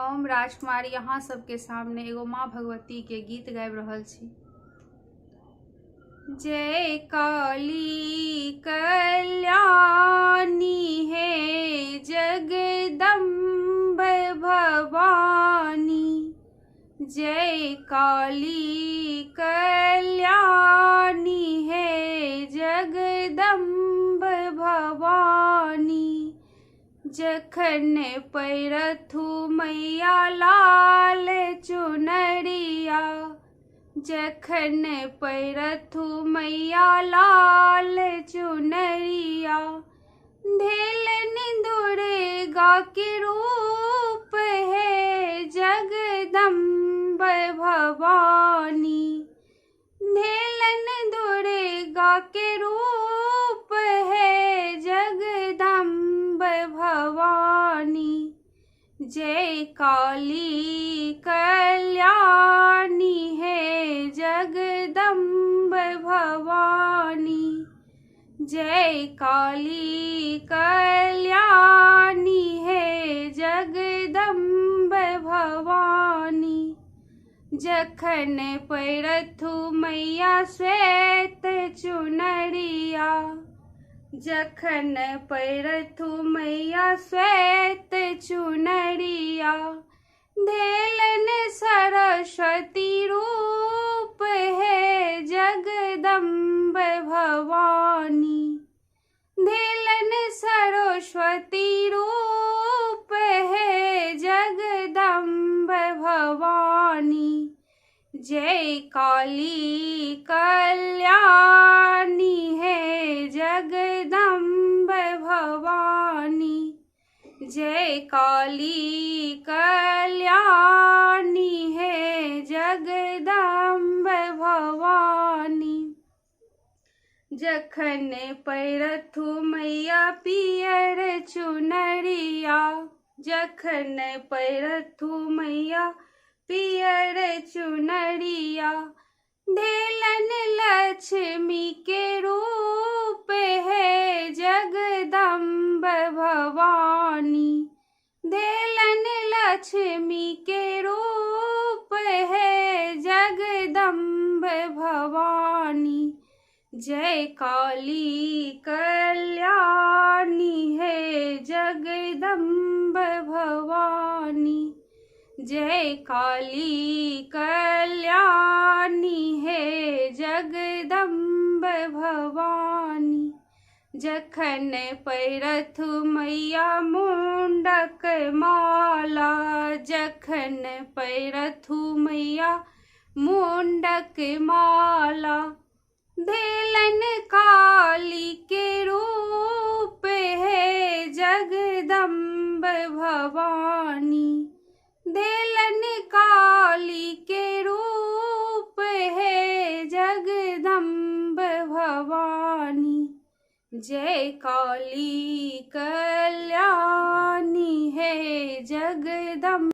हम राजकुमारी यहाँ सबके सामने एगो माँ भगवती के गीत गाबि रहल छी। जय काली कल्याणी है जगदम्ब भवानी। जय काली कल्याणी है जगदम्ब भवानी। जखन पैरथु मैया लाल चुनरिया, जखन पैरथु मैया लाल चुनरिया। धेलन दुर्गा के रूप है जगदम्ब भवानी। धेलन दुर्गा के रूप है जगदम्ब भवानी। जय काली कल्याणी है जगदम्ब भवानी। जय काली कल्याणी है जगदम्ब भवानी। जखन पैरथु मैया श्वेत चुनरिया, जखन पैरथु मैया श्वेत चुनरिया। धेलन सरस्वती रूप है जगदम्ब भवानी। धेलन सरस्वती रूप है जगदम्ब भवानी। जय काली कल्याणी है जगदम्ब भवानी। जय काली कल्याणी है जगदम्ब भवानी। जखन पैरथु मैया पियर चुनरिया, जखन पैरथु मैया पियर चुनरिया। धेलन लक्ष्मी के रूप है जगदम्ब भवानी। धेलन लक्ष्मी के रूप है जगदम्ब भवानी। जय काली कल्याणी है जगदम्ब भवानी। जय काली कल्याणी है जगदम्ब भवानी। जखन पैरथु मैया मुंडक माला, जखन पैरथु मैया मुंडक माला। धेलन काली के रूप है जगदम्ब भवानी। धेलन काली के रूप है जगदम्ब भवानी। जय काली कल्याणी है जगदम्ब